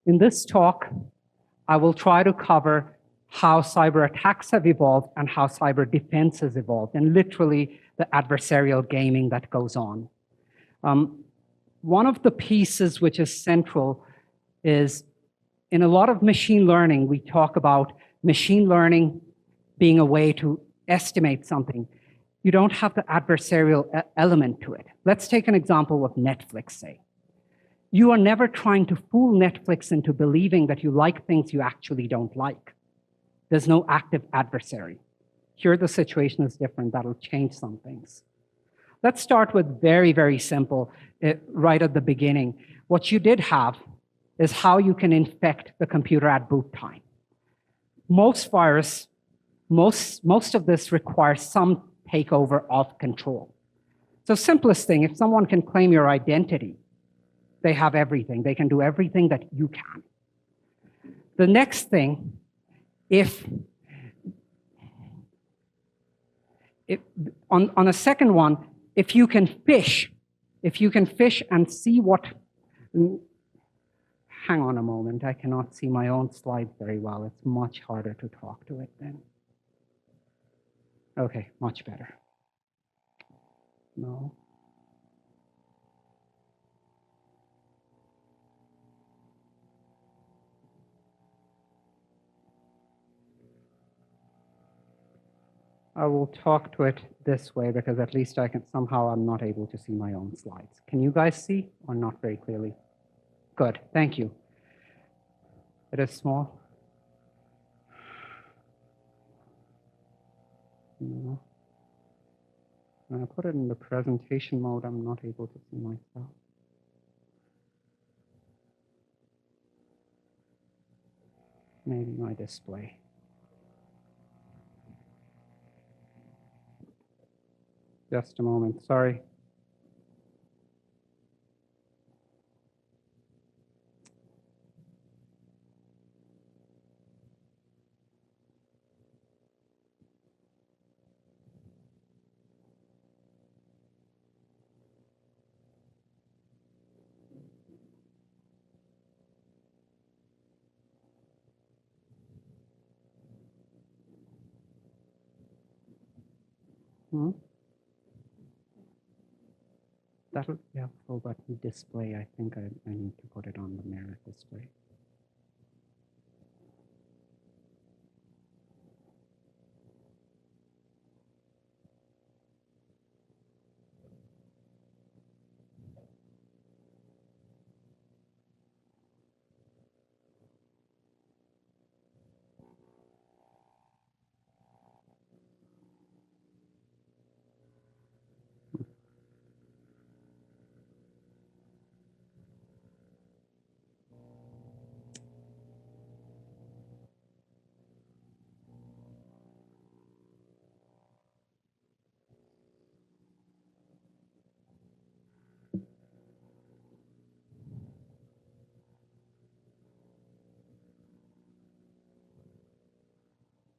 In this talk, I will try to cover how cyber attacks have evolved and how cyber defense has evolved, and literally the adversarial gaming that goes on. One of the pieces which is central is in a lot of machine learning, we talk about machine learning being a way to estimate something. You don't have the adversarial element to it. Let's take an example of Netflix, say. You are never trying to fool Netflix into believing that you like things you actually don't like. There's no active adversary. Here, the situation is different. That'll change some things. Let's start with very, very simple, right at the beginning. What you did have is how you can infect the computer at boot time. Most virus, most of this requires some takeover of control. So simplest thing, if someone can claim your identity, they have everything. They can do everything that you can. The next thing, on a second one, if you can fish and see what, hang on a moment, I cannot see my own slides very well. It's much harder to talk to it then. Okay, much better. No. I will talk to it this way because at least I can, somehow I'm not able to see my own slides. Can you guys see or not very clearly? Good, thank you. It is small. No. When I put it in the presentation mode, I'm not able to see myself. Maybe my display. Just a moment, sorry. That'll be helpful, but display, I think I need to put it on the mirror display.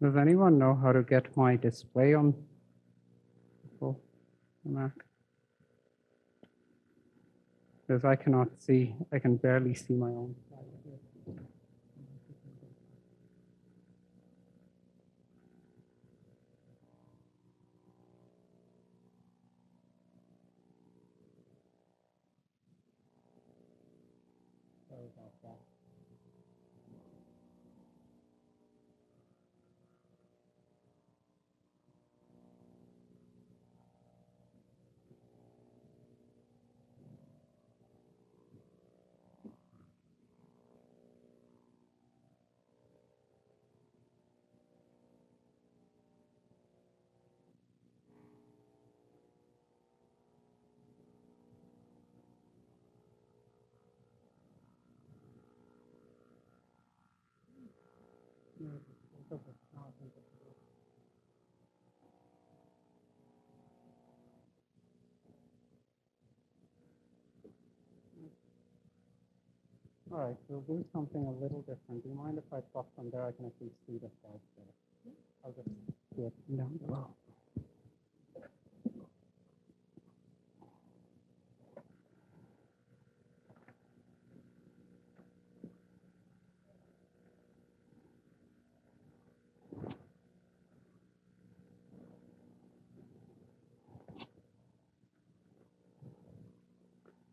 Does anyone know how to get my display on the Mac? Because I cannot see, I can barely see my own slide here. Sorry about that. All right, we'll do something a little different. Do you mind if I talk from there? I can at least see the slides there. I'll just do it down below.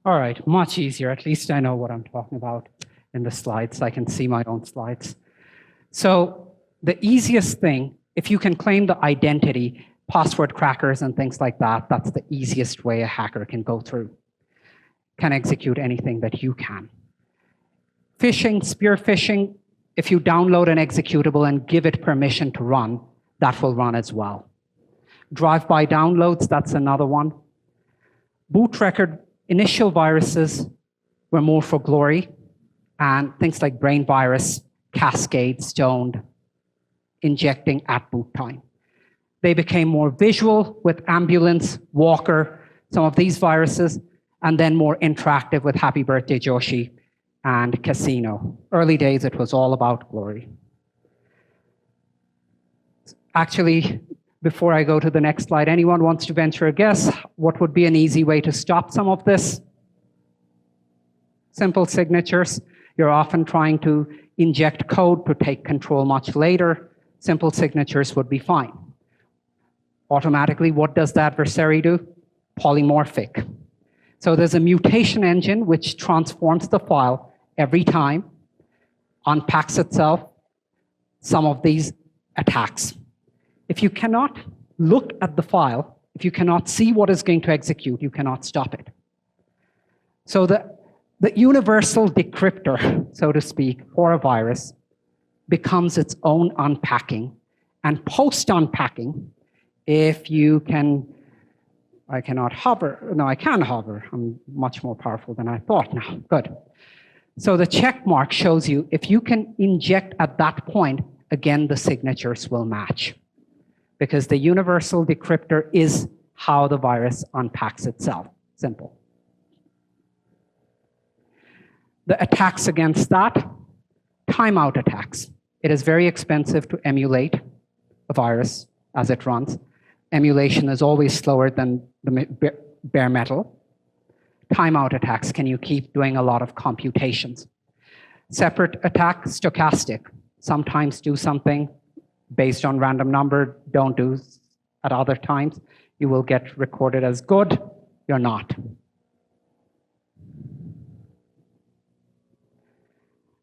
All right, much easier. At least I know what I'm talking about in the slides. I can see my own slides. So the easiest thing, if you can claim the identity, password crackers and things like that, that's the easiest way a hacker can go through, can execute anything that you can. Phishing, spear phishing, if you download an executable and give it permission to run, that will run as well. Drive-by downloads, that's another one. Boot record initial viruses were more for glory, and things like brain virus, cascade, stoned, injecting at boot time. They became more visual with ambulance, walker, some of these viruses, and then more interactive with Happy Birthday Joshi and Casino. Early days, it was all about glory. Actually, before I go to the next slide, anyone wants to venture a guess? What would be an easy way to stop some of this? Simple signatures. You're often trying to inject code to take control much later. Simple signatures would be fine. Automatically, what does the adversary do? Polymorphic. So there's a mutation engine which transforms the file every time, unpacks itself, some of these attacks. If you cannot look at the file, if you cannot see what is going to execute, you cannot stop it. So the universal decryptor, so to speak, for a virus becomes its own unpacking. And post-unpacking, if you can, I cannot hover. No, I can hover. I'm much more powerful than I thought now. Good. So the check mark shows you if you can inject at that point, again, the signatures will match, because the universal decryptor is how the virus unpacks itself. Simple. The attacks against that, timeout attacks. It is very expensive to emulate a virus as it runs. Emulation is always slower than the bare metal. Timeout attacks, can you keep doing a lot of computations? Separate attack, stochastic. Sometimes do something based on random number, don't do at other times. You will get recorded as good, you're not.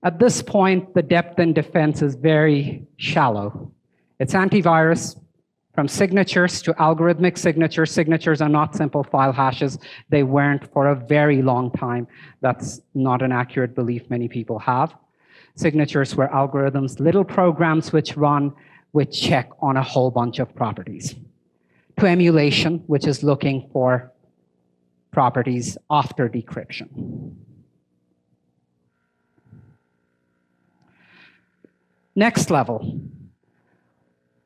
At this point, the depth in defense is very shallow. It's antivirus, from signatures to algorithmic signatures. Signatures are not simple file hashes. They weren't for a very long time. That's not an accurate belief many people have. Signatures were algorithms, little programs which run, which check on a whole bunch of properties. To emulation, which is looking for properties after decryption. Next level.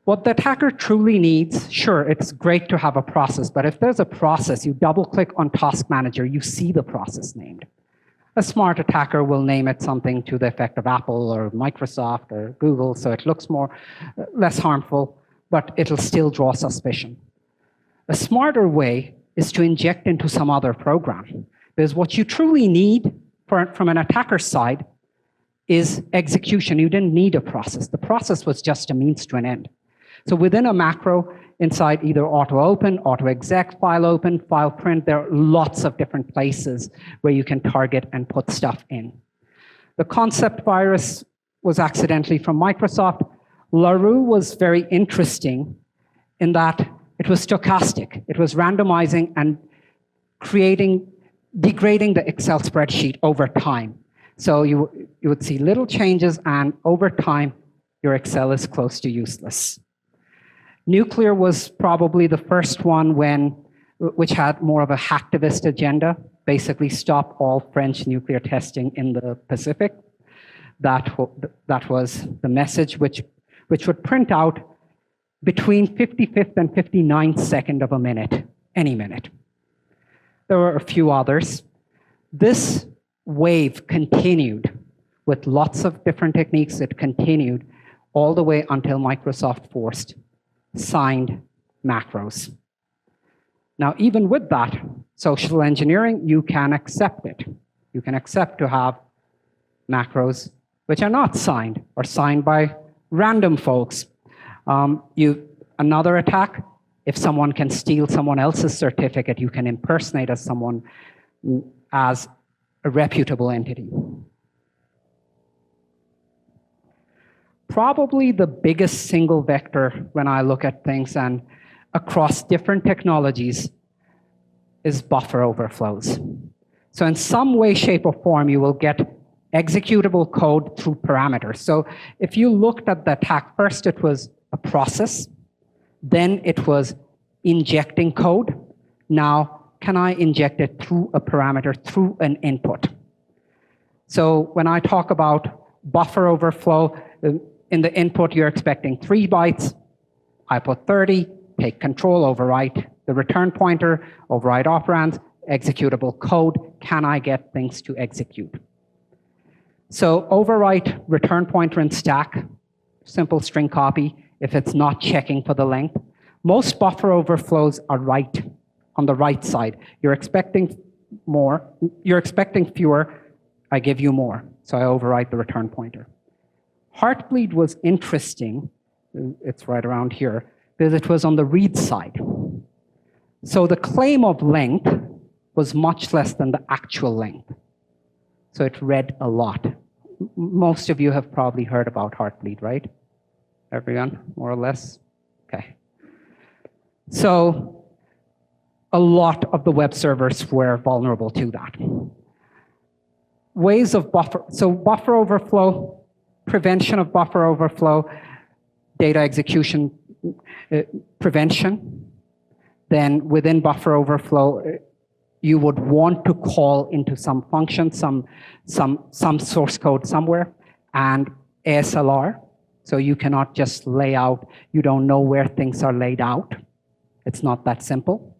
What the attacker truly needs, sure, it's great to have a process, but if there's a process, you double-click on Task Manager, you see the process named. A smart attacker will name it something to the effect of Apple or Microsoft or Google, so it looks less harmful, but it'll still draw suspicion. A smarter way is to inject into some other program, because what you truly need from an attacker's side is execution. You didn't need a process. The process was just a means to an end. So within a macro, inside either auto-open, auto-exec, file open, file print, there are lots of different places where you can target and put stuff in. The concept virus was accidentally from Microsoft. LaRue was very interesting in that it was stochastic. It was randomizing and degrading the Excel spreadsheet over time. So you would see little changes, and over time, your Excel is close to useless. Nuclear was probably the first one which had more of a hacktivist agenda, basically stop all French nuclear testing in the Pacific. That was the message which would print out between 55th and 59th second of a minute, any minute. There were a few others. This wave continued with lots of different techniques. It continued all the way until Microsoft forced signed macros. Now, even with that, social engineering, you can accept it. You can accept to have macros which are not signed or signed by random folks. Another attack, if someone can steal someone else's certificate, you can impersonate as someone as a reputable entity. Probably the biggest single vector when I look at things and across different technologies is buffer overflows. So in some way, shape, or form, you will get executable code through parameters. So if you looked at the attack, first it was a process, then it was injecting code. Now, can I inject it through a parameter, through an input? So when I talk about buffer overflow, in the input you're expecting 3 bytes, I put 30, take control, overwrite the return pointer, override operands, executable code, can I get things to execute? So overwrite return pointer in stack, simple string copy, if it's not checking for the length. Most buffer overflows are right, on the right side. You're expecting more, you're expecting fewer, I give you more. So I overwrite the return pointer. Heartbleed was interesting, it's right around here, because it was on the read side. So the claim of length was much less than the actual length. So it read a lot. Most of you have probably heard about Heartbleed, right? Everyone, more or less? Okay. So a lot of the web servers were vulnerable to that. Ways of buffer, so buffer overflow, prevention of buffer overflow, data execution prevention. Then within buffer overflow, you would want to call into some function, some source code somewhere, and ASLR. So you cannot just lay out, you don't know where things are laid out. It's not that simple.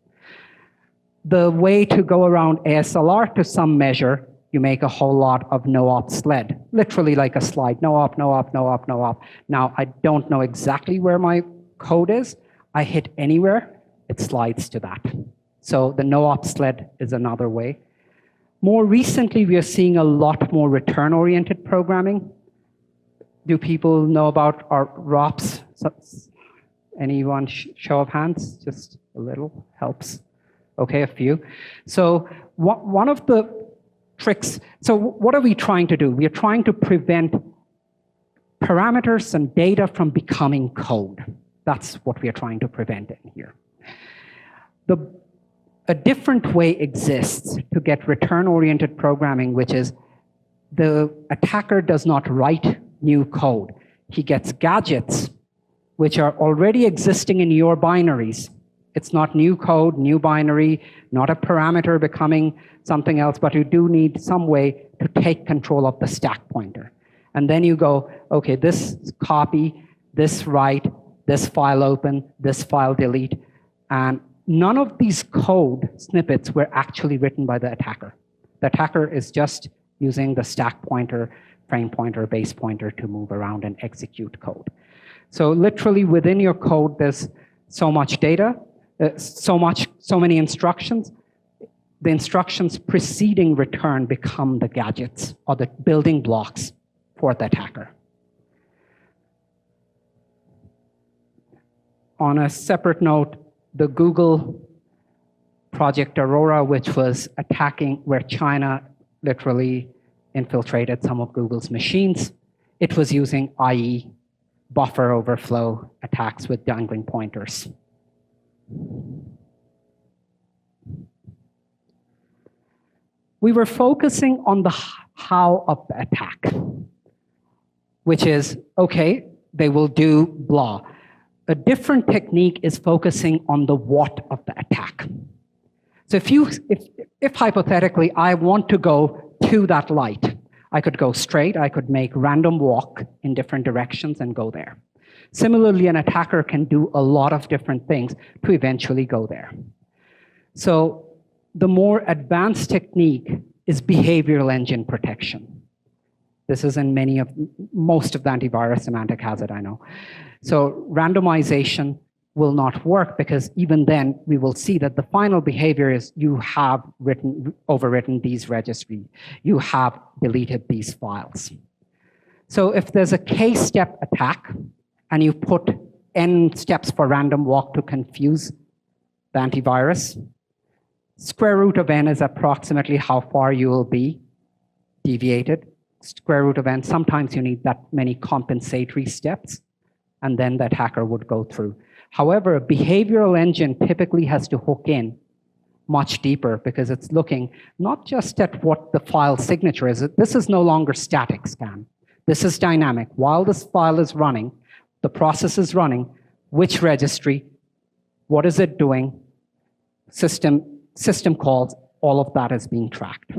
The way to go around ASLR to some measure, you make a whole lot of no-op sled, literally like a slide, no-op, no-op, no-op, no-op. Now, I don't know exactly where my code is. I hit anywhere, it slides to that. So the no-op sled is another way. More recently, we are seeing a lot more return-oriented programming. Do people know about our ROPS? Anyone show of hands? Just a little helps. Okay, a few. So one of the tricks, so what are we trying to do? We are trying to prevent parameters and data from becoming code. That's what we are trying to prevent in here. A different way exists to get return-oriented programming, which is the attacker does not write new code. He gets gadgets which are already existing in your binaries. It's not new code, new binary, not a parameter becoming something else, but you do need some way to take control of the stack pointer. And then you go, okay, this copy, this write, this file open, this file delete, and none of these code snippets were actually written by the attacker. The attacker is just using the stack pointer, frame pointer, base pointer to move around and execute code. So literally within your code, there's so much data, so many instructions. The instructions preceding return become the gadgets or the building blocks for the attacker. On a separate note, the Google Project Aurora, which was attacking where China literally infiltrated some of Google's machines, it was using IE, buffer overflow attacks with dangling pointers. We were focusing on the how of the attack, which is, okay, they will do blah. A different technique is focusing on the what of the attack. So if hypothetically I want to go to that light, I could go straight, I could make random walk in different directions and go there. Similarly, an attacker can do a lot of different things to eventually go there. So the more advanced technique is behavioral engine protection. This is in most of the antivirus semantic has it, I know. So randomization will not work because even then we will see that the final behavior is you have overwritten these registries, you have deleted these files. So if there's a k-step attack and you put n steps for random walk to confuse the antivirus, Square root of n is approximately how far you will be deviated. Square root of n, sometimes you need that many compensatory steps, and then the attacker would go through. However, a behavioral engine typically has to hook in much deeper because it's looking not just at what the file signature is. This is no longer static scan. This is dynamic. While this file is running, the process is running, which registry, what is it doing, system calls, all of that is being tracked.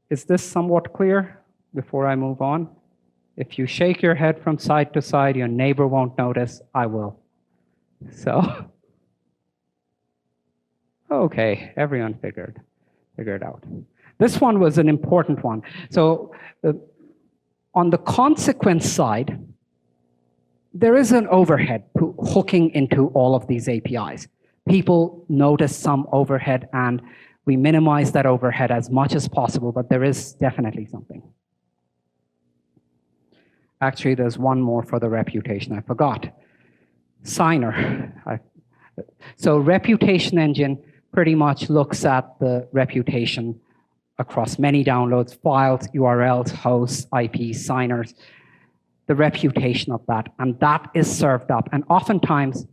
Is this somewhat clear before I move on? If you shake your head from side to side, your neighbor won't notice, I will. So, okay, everyone figured out. This one was an important one. So on the consequence side, there is an overhead hooking into all of these APIs. People notice some overhead, and we minimize that overhead as much as possible, but there is definitely something. Actually, there's one more for the reputation. I forgot. Signer. So reputation engine pretty much looks at the reputation across many downloads, files, URLs, hosts, IPs, signers, the reputation of that, and that is served up. And oftentimes,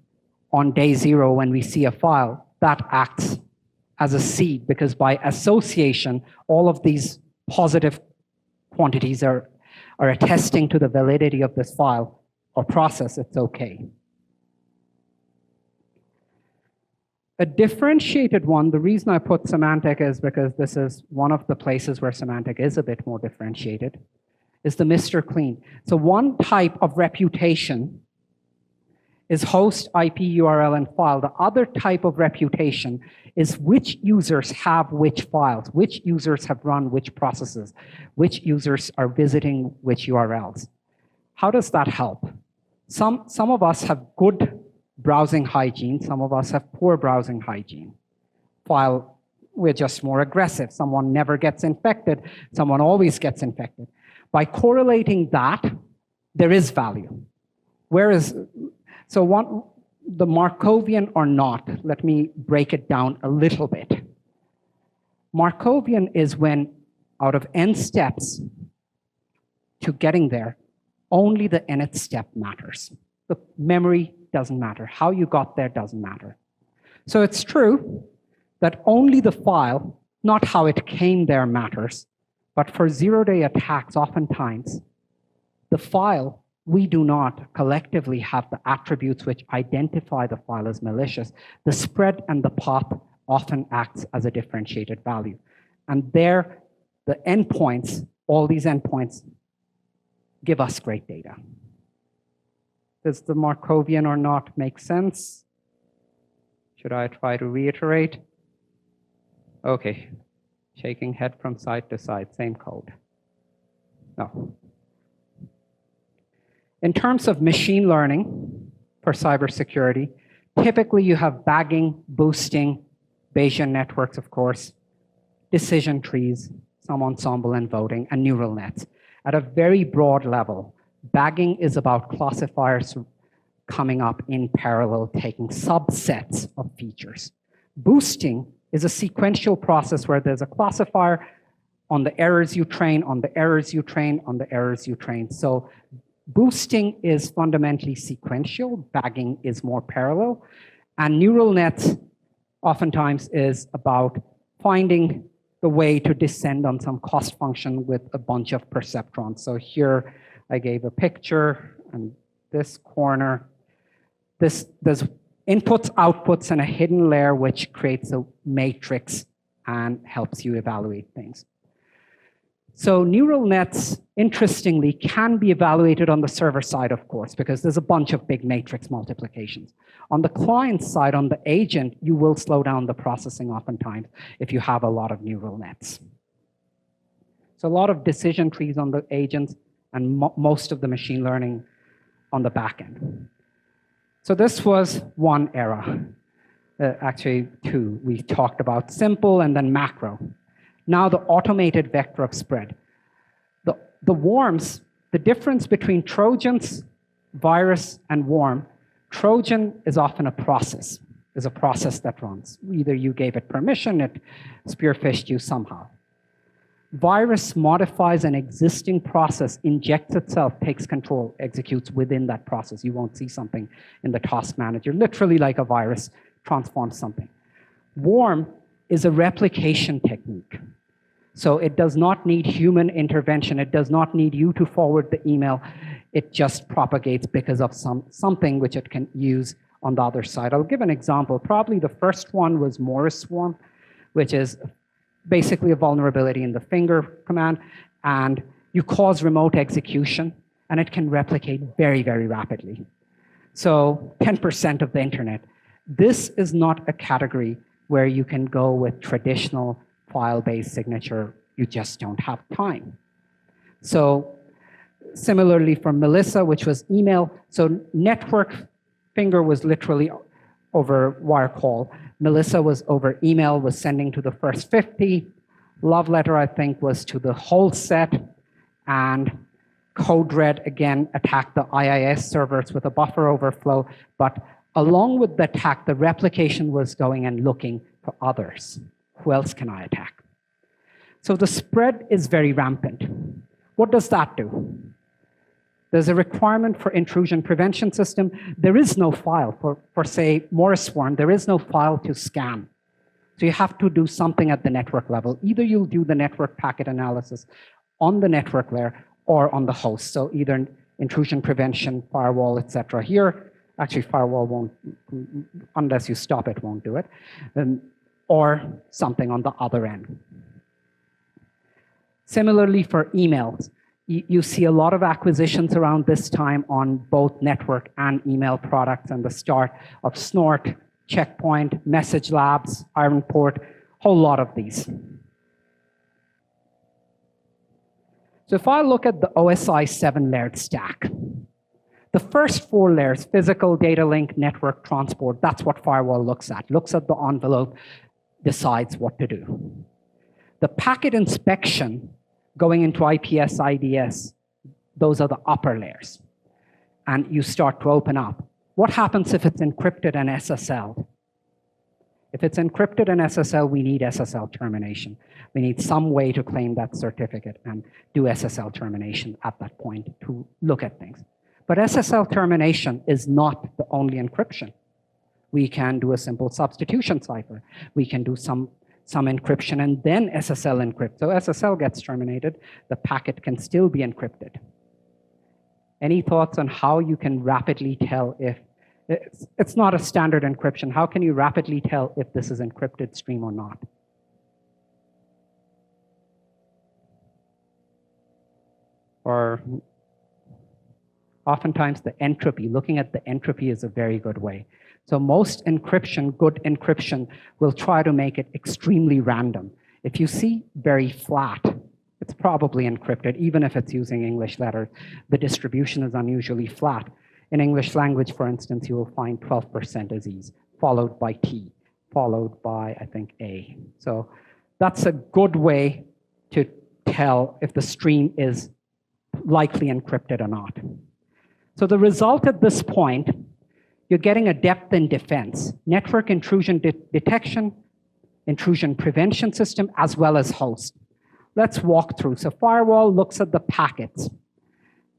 on day zero, when we see a file, that acts as a seed, because by association, all of these positive quantities are attesting to the validity of this file or process. It's okay. A differentiated one, the reason I put semantic is because this is one of the places where semantic is a bit more differentiated, is the Mr. Clean. So one type of reputation is host, IP, URL, and file. The other type of reputation is which users have which files, which users have run which processes, which users are visiting which URLs. How does that help? Some of us have good browsing hygiene, some of us have poor browsing hygiene. While we're just more aggressive. Someone never gets infected, someone always gets infected. By correlating that, there is value. So the Markovian or not, let me break it down a little bit. Markovian is when out of n steps to getting there, only the nth step matters. The memory doesn't matter. How you got there doesn't matter. So it's true that only the file, not how it came there, matters. But for zero-day attacks, oftentimes, the file, we do not collectively have the attributes which identify the file as malicious. The spread and the path often acts as a differentiated value. And there, the endpoints, all these endpoints, give us great data. Does the Markovian or not make sense? Should I try to reiterate? Okay, shaking head from side to side, same code. No. In terms of machine learning for cybersecurity, typically you have bagging, boosting, Bayesian networks, of course, decision trees, some ensemble and voting, and neural nets. At a very broad level, bagging is about classifiers coming up in parallel, taking subsets of features. Boosting is a sequential process where there's a classifier on the errors you train, on the errors you train, on the errors you train. So boosting is fundamentally sequential, bagging is more parallel, and neural nets oftentimes is about finding the way to descend on some cost function with a bunch of perceptrons. So here I gave a picture, and this corner, there's inputs, outputs, and a hidden layer which creates a matrix and helps you evaluate things. So neural nets, interestingly, can be evaluated on the server side, of course, because there's a bunch of big matrix multiplications. On the client side, on the agent, you will slow down the processing oftentimes if you have a lot of neural nets. So a lot of decision trees on the agents and most of the machine learning on the back end. So this was one era, actually two. We talked about simple and then macro. Now the automated vector of spread. The worms, the difference between Trojans, virus, and worm, Trojan is often a process. is a process that runs. Either you gave it permission, it spearphished you somehow. Virus modifies an existing process, injects itself, takes control, executes within that process. You won't see something in the task manager, literally like a virus transforms something. Worm is a replication technique. So it does not need human intervention. It does not need you to forward the email. It just propagates because of something which it can use on the other side. I'll give an example. Probably the first one was Morris Swarm, which is basically a vulnerability in the finger command, and you cause remote execution, and it can replicate very, very rapidly. So 10% of the internet. This is not a category where you can go with traditional file-based signature. You just don't have time. So similarly for Melissa, which was email, so network finger was literally over wire call. Melissa was over email, was sending to the first 50. Love letter, I think, was to the whole set. And code red, again, attacked the IIS servers with a buffer overflow. But along with the attack, the replication was going and looking for others. Who else can I attack? So the spread is very rampant. What does that do? There's a requirement for intrusion prevention system. There is no file for say, Morris Swarm, there is no file to scan. So you have to do something at the network level. Either you'll do the network packet analysis on the network layer or on the host. So either intrusion prevention, firewall, etc. Here, actually firewall won't, unless you stop it, won't do it. Or something on the other end. Similarly for emails, you see a lot of acquisitions around this time on both network and email products, and the start of Snort, Checkpoint, Message Labs, Ironport, whole lot of these. So if I look at the OSI 7-layered stack, the first 4 layers, physical, data link, network, transport, that's what firewall looks at the envelope, decides what to do. The packet inspection going into IPS, IDS, those are the upper layers. And you start to open up. What happens if it's encrypted and SSL? If it's encrypted and SSL, we need SSL termination. We need some way to claim that certificate and do SSL termination at that point to look at things. But SSL termination is not the only encryption. We can do a simple substitution cipher. We can do some encryption and then SSL encrypt. So SSL gets terminated, the packet can still be encrypted. Any thoughts on how you can rapidly tell if, it's not a standard encryption, how can you rapidly tell if this is encrypted stream or not? Or oftentimes the entropy, looking at the entropy is a very good way. So most encryption, good encryption, will try to make it extremely random. If you see very flat, it's probably encrypted, even if it's using English letters. The distribution is unusually flat. In English language, for instance, you will find 12% Aziz, followed by T, followed by, I think, A. So that's a good way to tell if the stream is likely encrypted or not. So the result at this point, you're getting a depth in defense, network intrusion detection, intrusion prevention system, as well as host. Let's walk through. So firewall looks at the packets.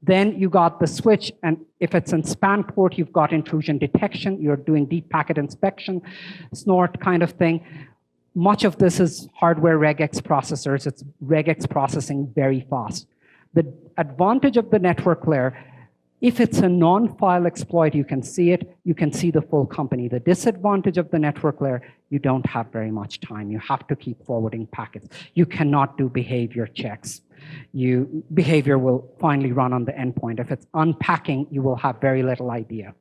Then you got the switch, and if it's in span port, you've got intrusion detection. You're doing deep packet inspection, snort kind of thing. Much of this is hardware regex processors. It's regex processing very fast. The advantage of the network layer, if it's a non-file exploit, you can see it, you can see the full company. The disadvantage of the network layer, you don't have very much time. You have to keep forwarding packets. You cannot do behavior checks. Behavior will finally run on the endpoint. If it's unpacking, you will have very little idea.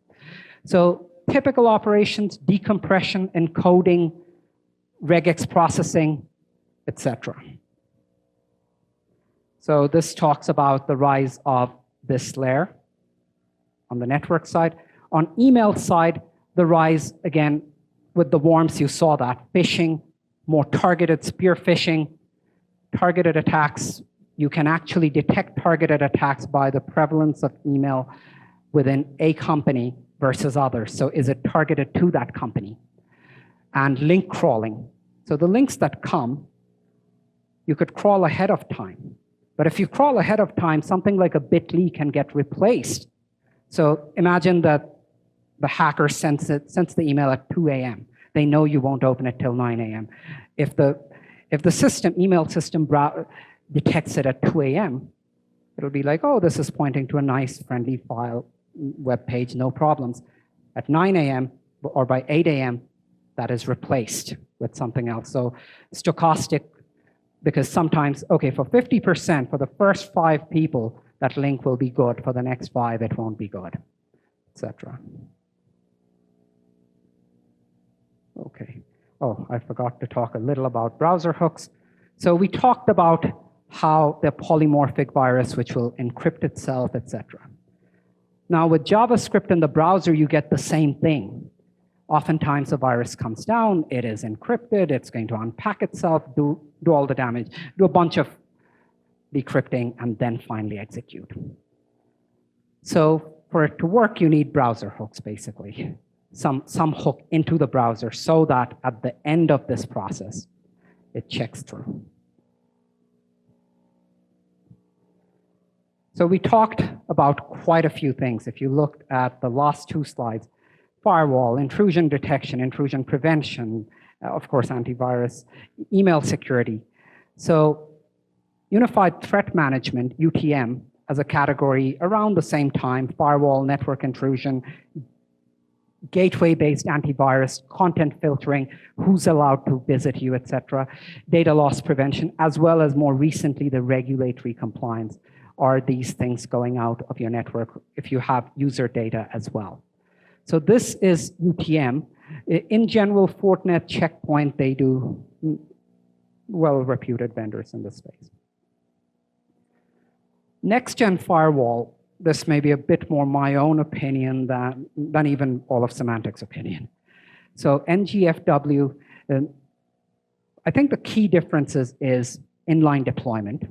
So typical operations, decompression, encoding, regex processing, etc. So this talks about the rise of this layer on the network side. On email side, the rise, again, with the worms, you saw that. Phishing, more targeted spear phishing, targeted attacks. You can actually detect targeted attacks by the prevalence of email within a company versus others. So is it targeted to that company? and link crawling. So the links that come, you could crawl ahead of time. But if you crawl ahead of time, something like a bit.ly can get replaced. So imagine that the hacker sends the email at 2 a.m. They know you won't open it till 9 a.m. If the email system detects it at 2 a.m., it'll be like, oh, this is pointing to a nice, friendly file web page, no problems. At 9 a.m. or by 8 a.m., that is replaced with something else. So stochastic, because sometimes, okay, for 50%, for the first 5 people, that link will be good. For the next 5, it won't be good, etc. Okay. Oh, I forgot to talk a little about browser hooks. So we talked about how the polymorphic virus, which will encrypt itself, etc. Now, with JavaScript in the browser, you get the same thing. Oftentimes, the virus comes down, it is encrypted, it's going to unpack itself, do all the damage, do a bunch of decrypting, and then finally execute. So for it to work, you need browser hooks, basically. Some hook into the browser so that at the end of this process, it checks through. So we talked about quite a few things. If you looked at the last 2 slides, firewall, intrusion detection, intrusion prevention, of course, antivirus, email security. So unified threat management, UTM, as a category around the same time, firewall, network intrusion, gateway-based antivirus, content filtering, who's allowed to visit you, etc., data loss prevention, as well as more recently, the regulatory compliance. Are these things going out of your network if you have user data as well? So this is UTM. In general, Fortinet, Checkpoint, they do well-reputed vendors in this space. Next-gen firewall, this may be a bit more my own opinion than even all of Symantec's opinion. So NGFW, I think the key differences is inline deployment.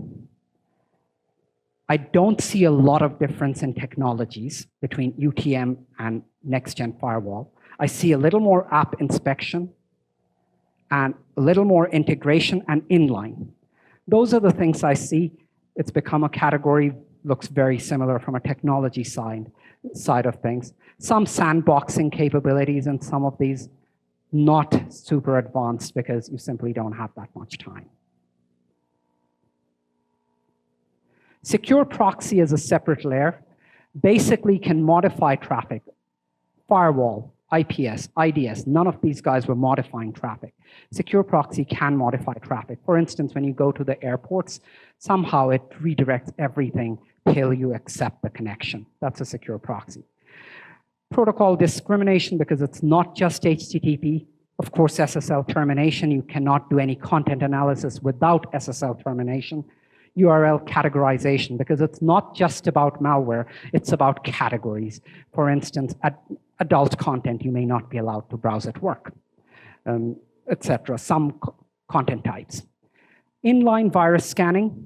I don't see a lot of difference in technologies between UTM and next-gen firewall. I see a little more app inspection and a little more integration and inline. Those are the things I see. It's become a category, looks very similar from a technology side of things. Some sandboxing capabilities and some of these not super advanced because you simply don't have that much time. Secure proxy is a separate layer, basically can modify traffic. Firewall, IPS, IDS, none of these guys were modifying traffic. Secure proxy can modify traffic. For instance, when you go to the airports, somehow it redirects everything till you accept the connection. That's a secure proxy. Protocol discrimination, because it's not just HTTP. Of course, SSL termination, you cannot do any content analysis without SSL termination. URL categorization, because it's not just about malware, it's about categories. For instance, adult content, you may not be allowed to browse at work, etc. Some content types. Inline virus scanning,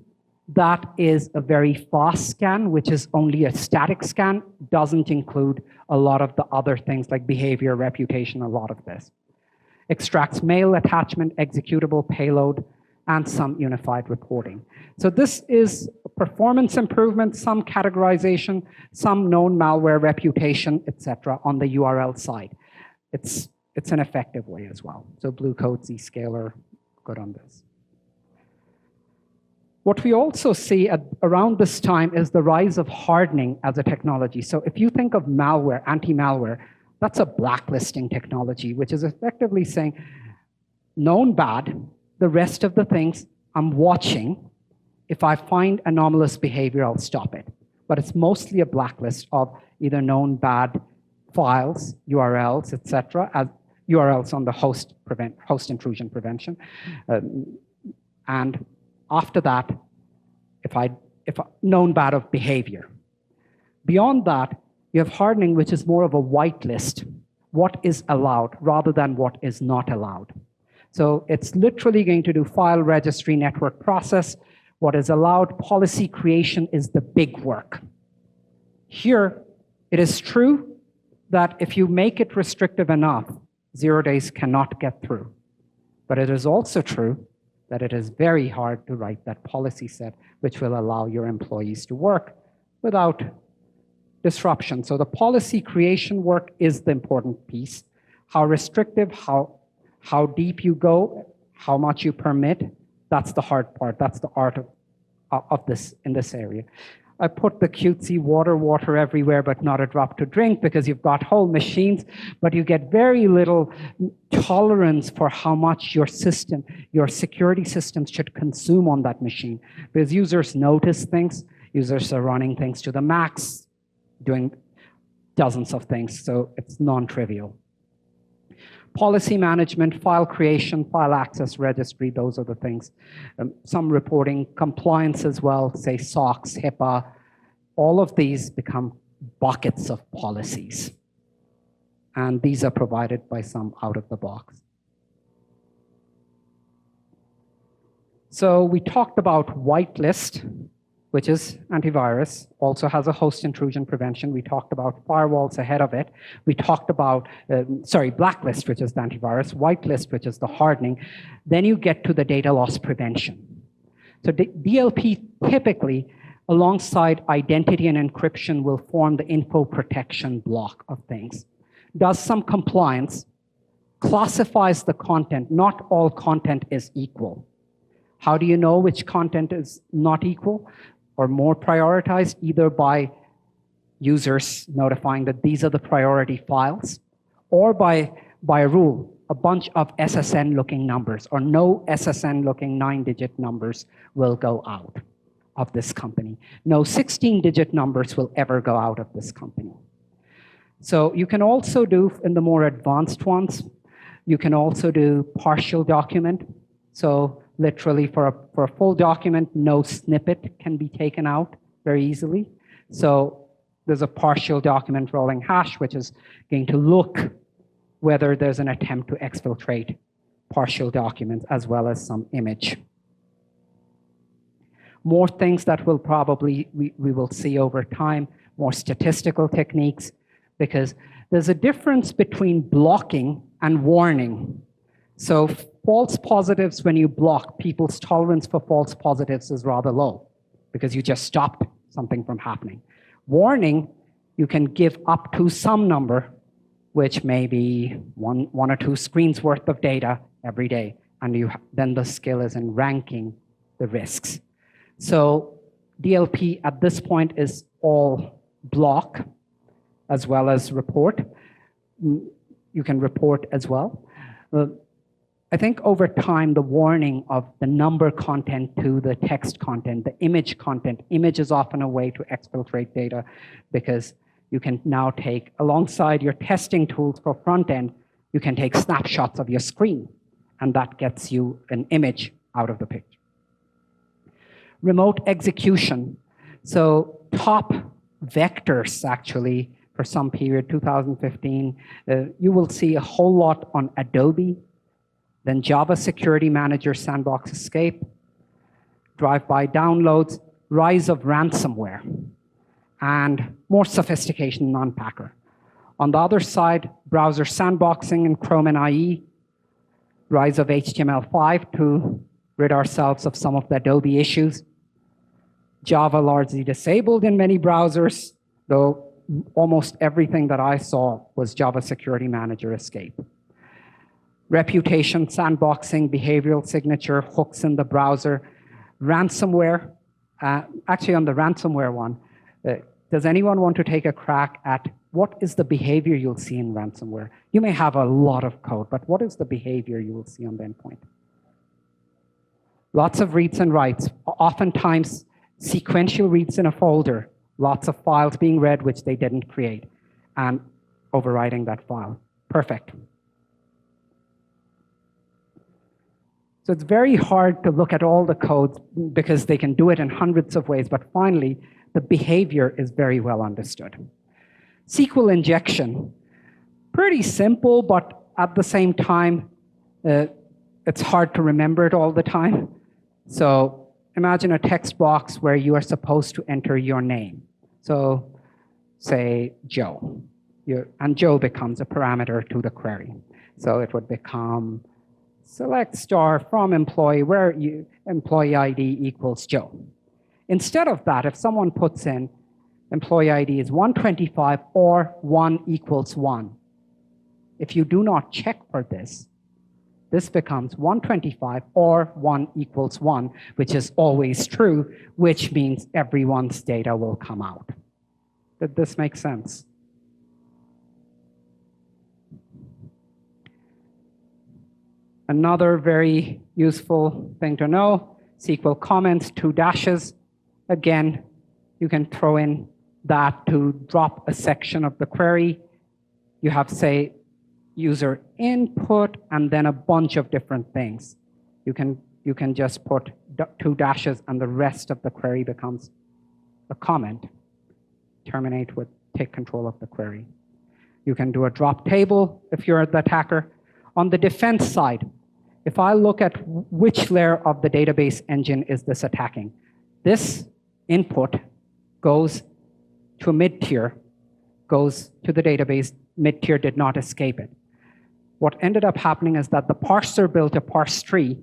that is a very fast scan, which is only a static scan, doesn't include a lot of the other things like behavior, reputation, a lot of this. Extracts mail attachment, executable payload, and some unified reporting. So this is performance improvement, some categorization, some known malware reputation, etc. on the URL side. It's an effective way as well. So Blue Code, Zscaler, good on this. What we also see around this time is the rise of hardening as a technology. So if you think of malware, anti-malware, that's a blacklisting technology, which is effectively saying, known bad, the rest of the things I'm watching. If I find anomalous behavior, I'll stop it. But it's mostly a blacklist of either known bad files, URLs, etc., as URLs on the host intrusion prevention. And after that, if known bad of behavior. Beyond that, you have hardening, which is more of a whitelist, what is allowed rather than what is not allowed. So it's literally going to do file registry network process. What is allowed, policy creation is the big work. Here, it is true that if you make it restrictive enough, 0 days cannot get through. But it is also true that it is very hard to write that policy set which will allow your employees to work without disruption. So the policy creation work is the important piece. How restrictive, how deep you go, how much you permit, that's the hard part. That's the art of this in this area. I put the cutesy water everywhere, but not a drop to drink, because you've got whole machines, but you get very little tolerance for how much your system, your security systems should consume on that machine. Because users notice things, users are running things to the max, doing dozens of things, so it's non-trivial. Policy management, file creation, file access registry, those are the things. Some reporting, compliance as well, say SOX, HIPAA, all of these become buckets of policies. And these are provided by some out of the box. So we talked about whitelist, which is antivirus, also has a host intrusion prevention. We talked about firewalls ahead of it. We talked about, blacklist, which is the antivirus, whitelist, which is the hardening. Then you get to the data loss prevention. So DLP typically, alongside identity and encryption, will form the info protection block of things. Does some compliance, classifies the content. Not all content is equal. How do you know which content is not equal or more prioritized? Either by users notifying that these are the priority files, or by a rule, a bunch of SSN-looking numbers, or no SSN-looking 9-digit numbers will go out of this company. No 16-digit numbers will ever go out of this company. So you can also do, in the more advanced ones, you can also do partial document. So literally for a full document, no snippet can be taken out very easily. So there's a partial document rolling hash, which is going to look whether there's an attempt to exfiltrate partial documents as well as some image. More things that will probably, we will see over time, more statistical techniques, because there's a difference between blocking and warning. So false positives, when you block, people's tolerance for false positives is rather low because you just stopped something from happening. Warning, you can give up to some number, which may be one or two screens worth of data every day, and then the skill is in ranking the risks. So DLP at this point is all block as well as report. You can report as well. I think over time, the warning of the number content to the text content, the image content, image is often a way to exfiltrate data because you can now take, alongside your testing tools for front end, you can take snapshots of your screen, and that gets you an image out of the picture. Remote execution. So top vectors, actually, for some period, 2015, you will see a whole lot on Adobe, then Java Security Manager Sandbox Escape, drive-by downloads, rise of ransomware, and more sophistication in Unpacker. On the other side, browser sandboxing in Chrome and IE, rise of HTML5 to rid ourselves of some of the Adobe issues. Java largely disabled in many browsers, though almost everything that I saw was Java Security Manager Escape. Reputation, sandboxing, behavioral signature, hooks in the browser, ransomware. Actually, on the ransomware one, does anyone want to take a crack at what is the behavior you'll see in ransomware? You may have a lot of code, but what is the behavior you will see on the endpoint? Lots of reads and writes, oftentimes sequential reads in a folder, lots of files being read which they didn't create, and overwriting that file. Perfect. So it's very hard to look at all the codes because they can do it in hundreds of ways, but finally, the behavior is very well understood. SQL injection, pretty simple, but at the same time, it's hard to remember it all the time. So imagine a text box where you are supposed to enter your name. So say Joe, and Joe becomes a parameter to the query. So it would become select star from employee where employee ID equals Joe. Instead of that, if someone puts in employee ID is 125 or 1 equals 1, if you do not check for this, this becomes 125 or 1 equals 1, which is always true, which means everyone's data will come out. Did this make sense? Another very useful thing to know, SQL comments, 2 dashes. Again, you can throw in that to drop a section of the query. You have, say, user input and then a bunch of different things. You can just put 2 dashes and the rest of the query becomes a comment. Terminate with take control of the query. You can do a drop table if you're the attacker. On the defense side, if I look at which layer of the database engine is this attacking, this input goes to a mid-tier, goes to the database, mid-tier did not escape it. What ended up happening is that the parser built a parse tree,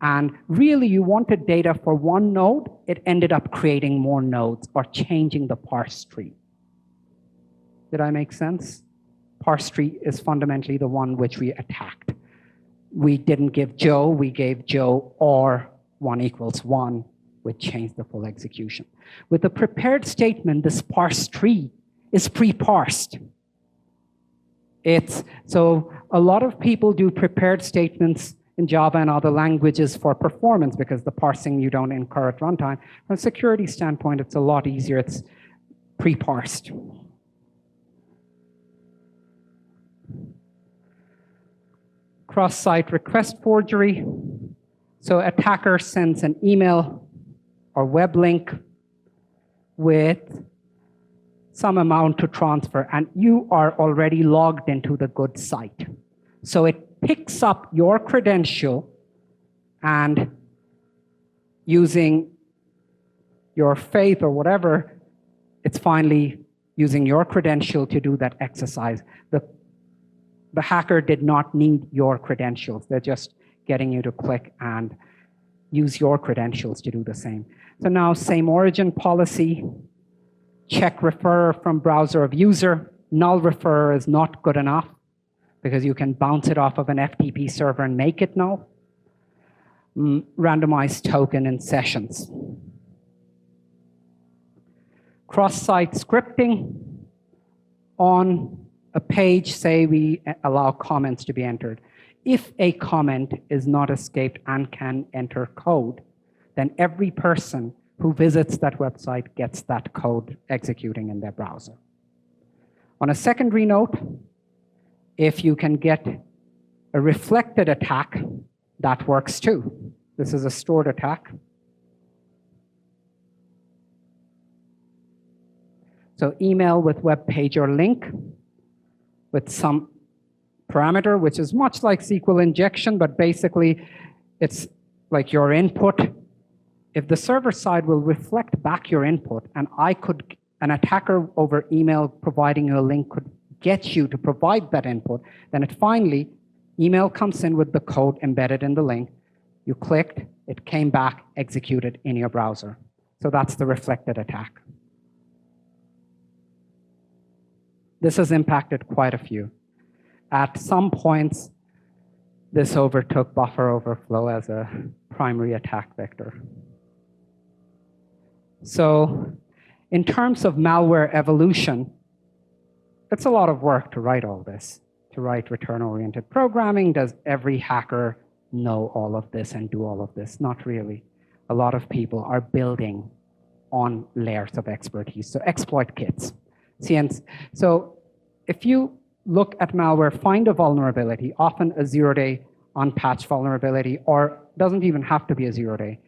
and really you wanted data for one node, it ended up creating more nodes or changing the parse tree. Did I make sense? Parse tree is fundamentally the one which we attacked. We didn't give Joe, we gave Joe or 1 equals 1, which changed the full execution. With the prepared statement, this parse tree is pre-parsed. So a lot of people do prepared statements in Java and other languages for performance because the parsing you don't incur at runtime. From a security standpoint, it's a lot easier. It's pre-parsed. Cross-site request forgery. So attacker sends an email or web link with some amount to transfer, and you are already logged into the good site. So it picks up your credential and using your faith or whatever, it's finally using your credential to do that exercise. The hacker did not need your credentials. They're just getting you to click and use your credentials to do the same. So now same origin policy, check referrer from browser of user. Null referrer is not good enough because you can bounce it off of an FTP server and make it null. Randomized token in sessions. Cross-site scripting. On a page, say we allow comments to be entered. If a comment is not escaped and can enter code, then every person who visits that website gets that code executing in their browser. On a secondary note, if you can get a reflected attack, that works too. This is a stored attack. So email with web page or link with some parameter, which is much like SQL injection, but basically it's like your input. If the server side will reflect back your input, and an attacker over email providing you a link could get you to provide that input, then email comes in with the code embedded in the link. You clicked, it came back, executed in your browser. So that's the reflected attack. This has impacted quite a few. At some points, this overtook buffer overflow as a primary attack vector. So in terms of malware evolution, it's a lot of work to write all this, to write return-oriented programming. Does every hacker know all of this and do all of this? Not really. A lot of people are building on layers of expertise. So exploit kits. So if you look at malware, find a vulnerability, often a zero-day unpatched vulnerability, or doesn't even have to be a zero-day.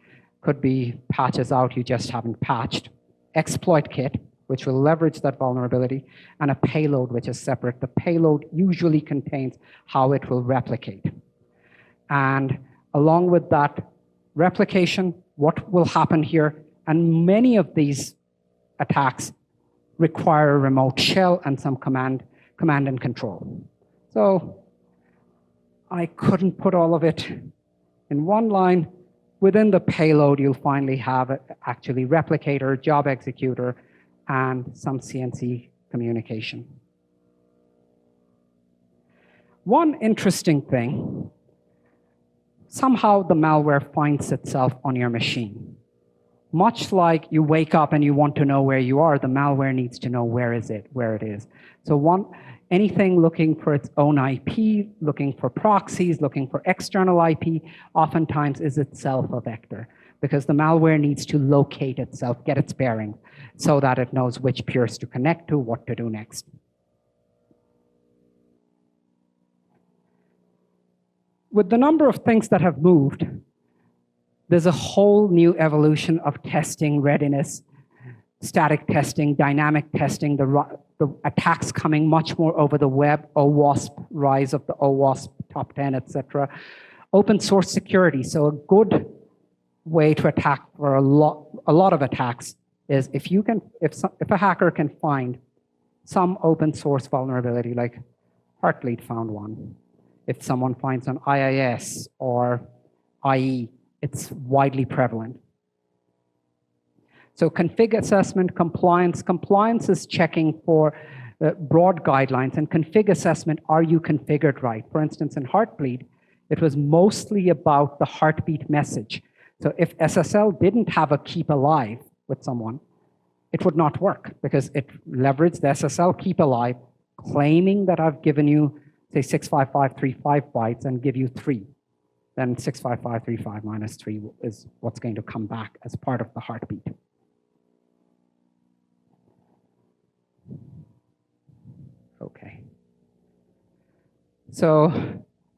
Could be patches out, you just haven't patched. Exploit kit, which will leverage that vulnerability, and a payload, which is separate. The payload usually contains how it will replicate. And along with that replication, what will happen here? And many of these attacks require a remote shell and some command and control. So I couldn't put all of it in one line. Within the payload, you'll finally have actually replicator, job executor, and some CNC communication. One interesting thing, somehow the malware finds itself on your machine. Much like you wake up and you want to know where you are, the malware needs to know where it is. So anything looking for its own IP, looking for proxies, looking for external IP, oftentimes is itself a vector, because the malware needs to locate itself, get its bearing, so that it knows which peers to connect to, what to do next. With the number of things that have moved, there's a whole new evolution of testing readiness, static testing, dynamic testing, the attacks coming much more over the web, OWASP, rise of the OWASP, top 10, etc. Open source security. So a good way to attack for a lot of attacks is if a hacker can find some open source vulnerability, like Heartbleed found one. If someone finds an IIS or IE, it's widely prevalent. So config assessment, compliance. Compliance is checking for broad guidelines, and config assessment, are you configured right? For instance, in Heartbleed, it was mostly about the heartbeat message. So if SSL didn't have a keep alive with someone, it would not work, because it leveraged the SSL keep alive, claiming that I've given you, say, 65535 bytes and give you 3. Then 65535 minus 3 is what's going to come back as part of the heartbeat. Okay. So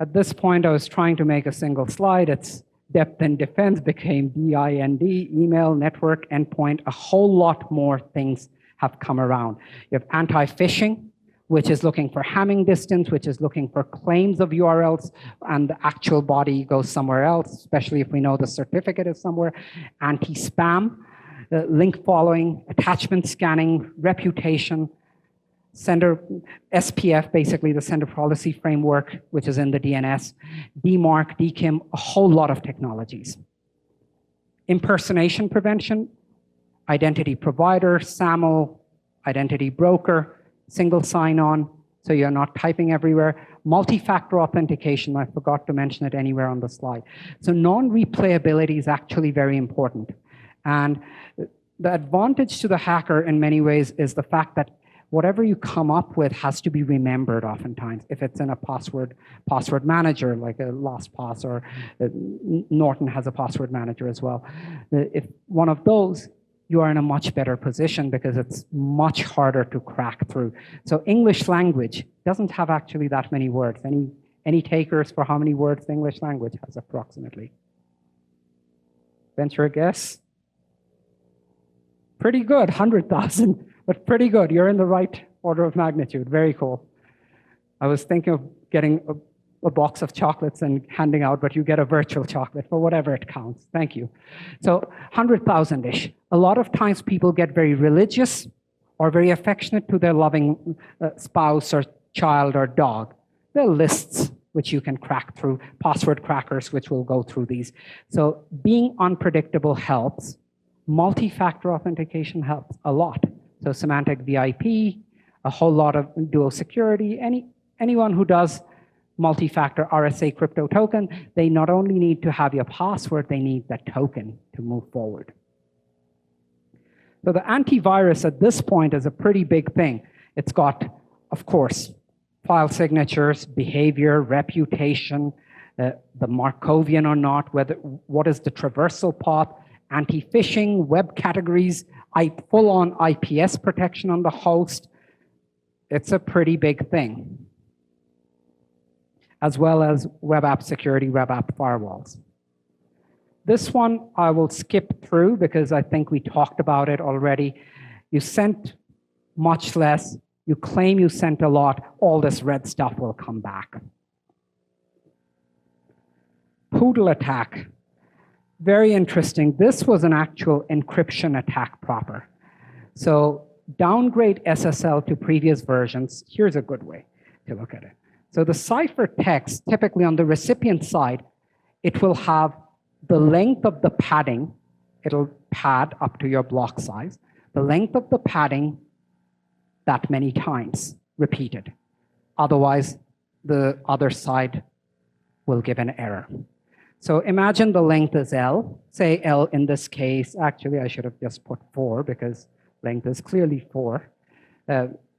at this point, I was trying to make a single slide. It's depth in defense became DIND, email, network, endpoint. A whole lot more things have come around. You have anti-phishing, which is looking for hamming distance, which is looking for claims of URLs, and the actual body goes somewhere else, especially if we know the certificate is somewhere. Anti-spam, link following, attachment scanning, reputation, sender, SPF, basically the sender policy framework, which is in the DNS, DMARC, DKIM, a whole lot of technologies. Impersonation prevention, identity provider, SAML, identity broker, single sign-on, so you're not typing everywhere. Multi-factor authentication, I forgot to mention it anywhere on the slide. So non-replayability is actually very important. And the advantage to the hacker in many ways is the fact that whatever you come up with has to be remembered oftentimes. If it's in a password manager, like a LastPass, or Norton has a password manager as well. If one of those, you are in a much better position because it's much harder to crack through. So English language doesn't have actually that many words. Any takers for how many words the English language has approximately? Venture a guess? Pretty good, 100,000, but pretty good. You're in the right order of magnitude. Very cool. I was thinking of getting a box of chocolates and handing out, but you get a virtual chocolate for whatever it counts. Thank you. So 100,000-ish. A lot of times people get very religious or very affectionate to their loving spouse or child or dog. There are lists which you can crack through, password crackers which will go through these. So being unpredictable helps. Multi-factor authentication helps a lot. So semantic VIP, a whole lot of dual security, anyone who does multi-factor RSA crypto token, they not only need to have your password, they need that token to move forward. So the antivirus at this point is a pretty big thing. It's got, of course, file signatures, behavior, reputation, the Markovian or not, what is the traversal path, anti-phishing, web categories, full-on IPS protection on the host. It's a pretty big thing, as well as web app security, web app firewalls. This one I will skip through because I think we talked about it already. You sent much less, you claim you sent a lot, all this red stuff will come back. Poodle attack, very interesting. This was an actual encryption attack proper. So downgrade SSL to previous versions. Here's a good way to look at it. So the ciphertext, typically on the recipient side, it will have the length of the padding. It'll pad up to your block size. The length of the padding that many times repeated. Otherwise, the other side will give an error. So imagine the length is L. Say L in this case, actually I should have just put 4 because length is clearly 4.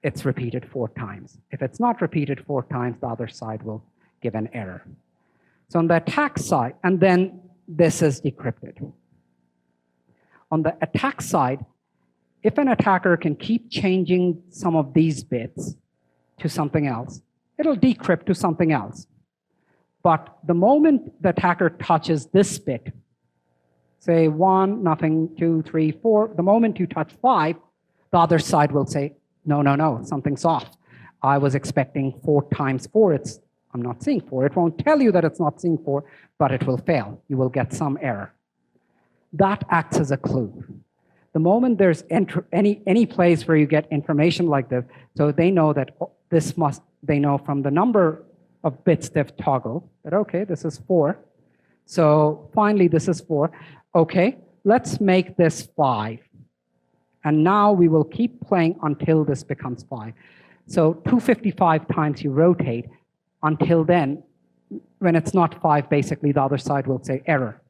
It's repeated 4 times. If it's not repeated 4 times, the other side will give an error. So on the attack side, and then this is decrypted. On the attack side, if an attacker can keep changing some of these bits to something else, it'll decrypt to something else. But the moment the attacker touches this bit, say 1, nothing, 2, 3, 4, the moment you touch 5, the other side will say, no, no, no, something's off. I was expecting 4 times 4. I'm not seeing 4. It won't tell you that it's not seeing 4, but it will fail. You will get some error. That acts as a clue. The moment there's any place where you get information like this, so they know that they know from the number of bits they've toggled that, okay, this is 4. So finally, this is 4. Okay, let's make this 5. And now we will keep playing until this becomes 5. So 255 times you rotate. Until then, when it's not 5, basically the other side will say error.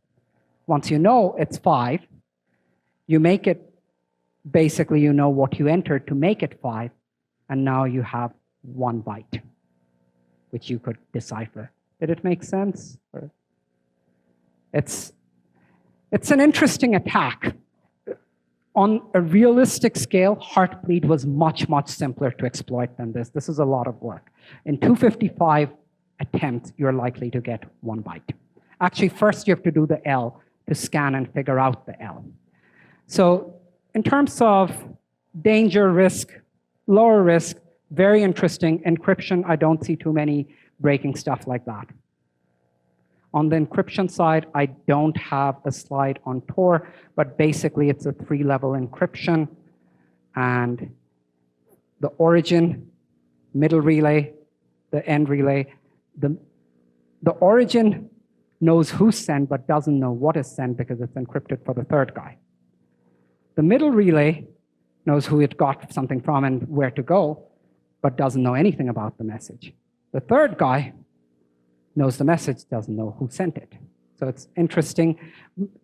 Once you know it's 5, you make it, basically you know what you entered to make it 5, and now you have 1 byte, which you could decipher. Did it make sense? It's an interesting attack. On a realistic scale, Heartbleed was much, much simpler to exploit than this. This is a lot of work. In 255 attempts, you're likely to get 1 byte. Actually, first you have to do the L to scan and figure out the L. So in terms of danger, risk, lower risk, very interesting. Encryption, I don't see too many breaking stuff like that. On the encryption side, I don't have a slide on Tor, but basically it's a 3-level encryption. And the origin, middle relay, the end relay. The origin knows who's sent, but doesn't know what is sent because it's encrypted for the third guy. The middle relay knows who it got something from and where to go, but doesn't know anything about the message. The third guy knows the message, doesn't know who sent it. So it's interesting.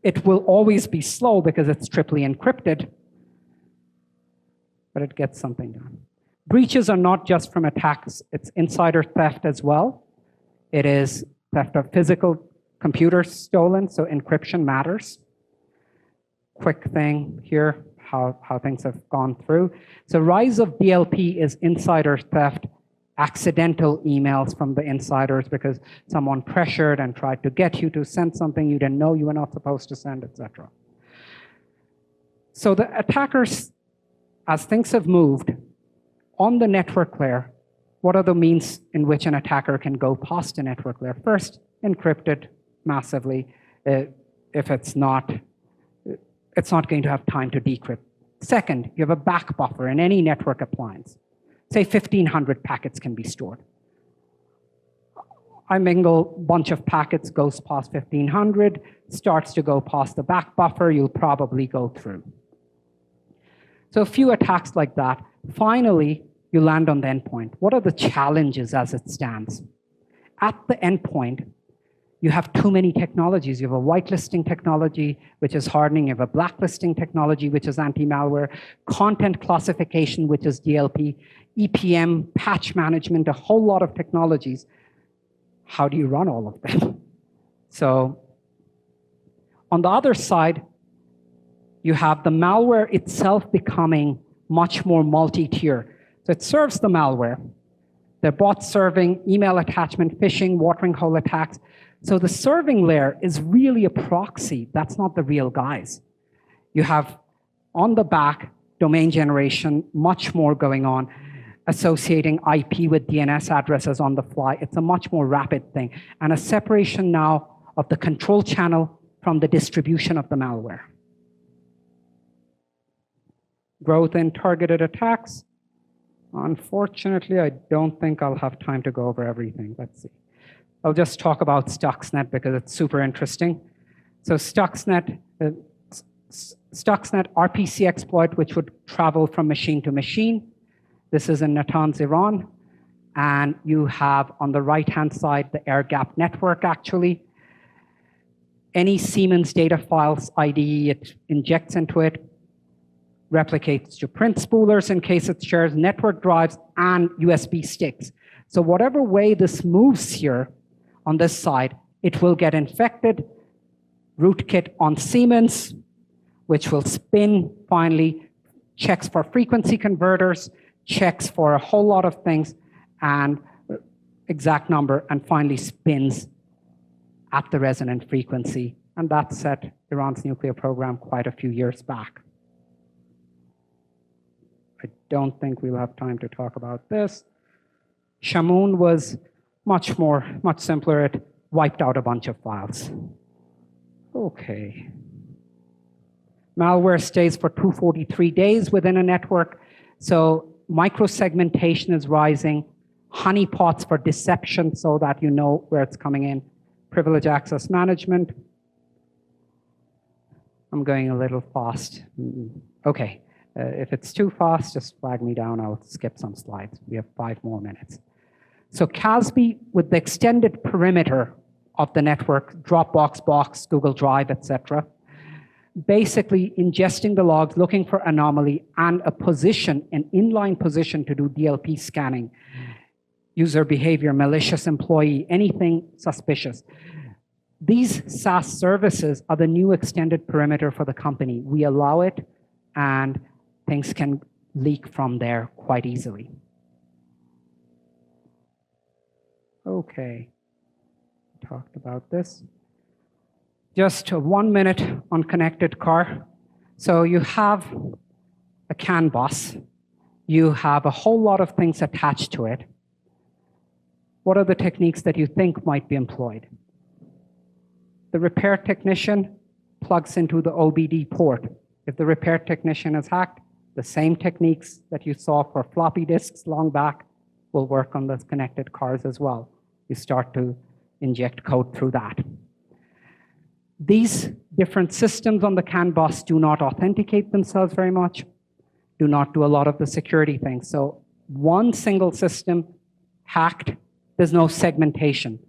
It will always be slow because it's triply encrypted, but it gets something done. Breaches are not just from attacks, it's insider theft as well. It is theft of physical computers stolen, so encryption matters. Quick thing here, how things have gone through. So rise of DLP is insider theft, accidental emails from the insiders because someone pressured and tried to get you to send something you didn't know you were not supposed to send, etc. So the attackers, as things have moved, on the network layer, what are the means in which an attacker can go past a network layer? First, encrypted massively. If it's not going to have time to decrypt. Second, you have a back buffer in any network appliance. Say 1,500 packets can be stored. I mingle a bunch of packets, goes past 1,500, starts to go past the back buffer, you'll probably go through. So a few attacks like that. Finally, you land on the endpoint. What are the challenges as it stands? At the endpoint, you have too many technologies. You have a whitelisting technology, which is hardening. You have a blacklisting technology, which is anti-malware, content classification, which is DLP, EPM, patch management, a whole lot of technologies. How do you run all of them? So on the other side, you have the malware itself becoming much more multi-tier. So it serves the malware. The bot serving, email attachment, phishing, watering hole attacks. So the serving layer is really a proxy. That's not the real guys. You have on the back domain generation, much more going on, associating IP with DNS addresses on the fly. It's a much more rapid thing. And a separation now of the control channel from the distribution of the malware. Growth in targeted attacks. Unfortunately, I don't think I'll have time to go over everything. Let's see. I'll just talk about Stuxnet because it's super interesting. So Stuxnet RPC exploit, which would travel from machine to machine. This is in Natanz, Iran. And you have on the right-hand side, the air-gapped network, actually. Any Siemens data files IDE, it injects into it, replicates to print spoolers in case it shares network drives and USB sticks. So whatever way this moves here on this side, it will get infected, rootkit on Siemens, which will spin finally, checks for frequency converters, checks for a whole lot of things, and exact number, and finally spins at the resonant frequency. And that set Iran's nuclear program quite a few years back. I don't think we'll have time to talk about this. Shamoon was much simpler. It wiped out a bunch of files. Okay. Malware stays for 243 days within a network. So microsegmentation is rising. Honeypots for deception so that you know where it's coming in. Privilege access management. I'm going a little fast. Okay. If it's too fast, just flag me down. I'll skip some slides. We have 5 more minutes. So CASB, with the extended perimeter of the network, Dropbox, Box, Google Drive, etc., basically ingesting the logs, looking for anomaly, and a position, an inline position to do DLP scanning, user behavior, malicious employee, anything suspicious. These SaaS services are the new extended perimeter for the company. We allow it, and things can leak from there quite easily. Okay, talked about this. Just 1 minute on connected car. So you have a CAN bus. You have a whole lot of things attached to it. What are the techniques that you think might be employed? The repair technician plugs into the OBD port. If the repair technician is hacked, the same techniques that you saw for floppy disks long back will work on those connected cars as well. You start to inject code through that. These different systems on the CAN bus do not authenticate themselves very much, do not do a lot of the security things. So one single system hacked, there's no segmentation.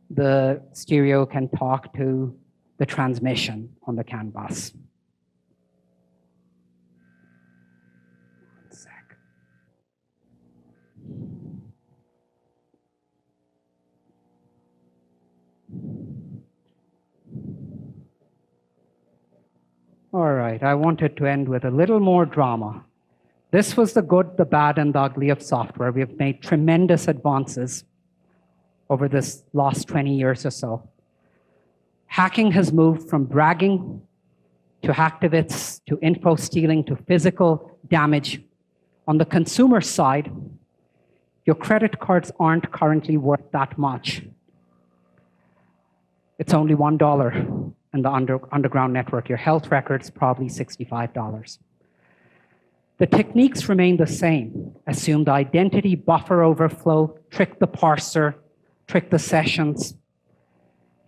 The stereo can talk to the transmission on the CAN bus. One sec. All right, I wanted to end with a little more drama. This was the good, the bad, and the ugly of software. We have made tremendous advances over this last 20 years or so. Hacking has moved from bragging to hacktivists to info stealing to physical damage. On the consumer side, your credit cards aren't currently worth that much. It's only $1 in the underground network. Your health record's probably $65. The techniques remain the same. Assume the identity, buffer overflow, trick the parser, trick the sessions,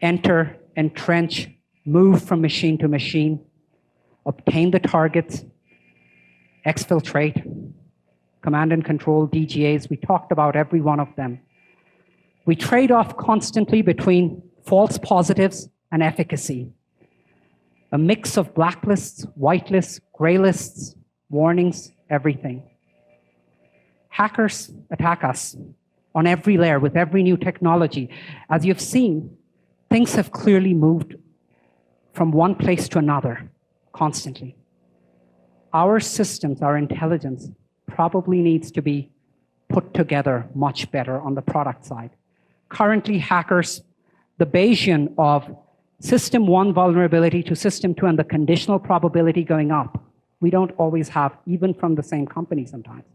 enter, entrench, move from machine to machine, obtain the targets, exfiltrate, command and control, DGAs. We talked about every one of them. We trade off constantly between false positives and efficacy. A mix of blacklists, whitelists, gray lists, warnings, everything. Hackers attack us on every layer with every new technology. As you've seen, things have clearly moved from one place to another constantly. Our systems, our intelligence, probably needs to be put together much better on the product side. Currently, hackers, the Bayesian of system 1 vulnerability to system 2 and the conditional probability going up, we don't always have, even from the same company sometimes.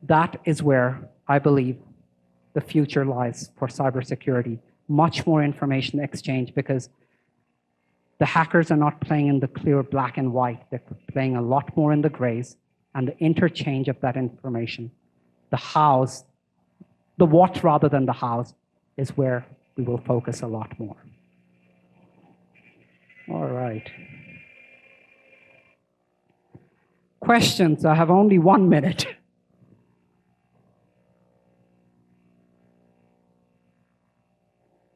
That is where I believe the future lies for cybersecurity. Much more information exchange, because the hackers are not playing in the clear black and white. They're playing a lot more in the grays. and the interchange of that information. The hows, the what rather than the hows, is where we will focus a lot more. All right. Questions? I have only 1 minute.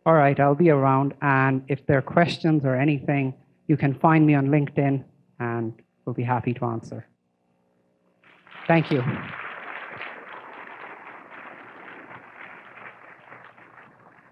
All right, I'll be around, and if there are questions or anything, you can find me on LinkedIn, and we'll be happy to answer. Thank you.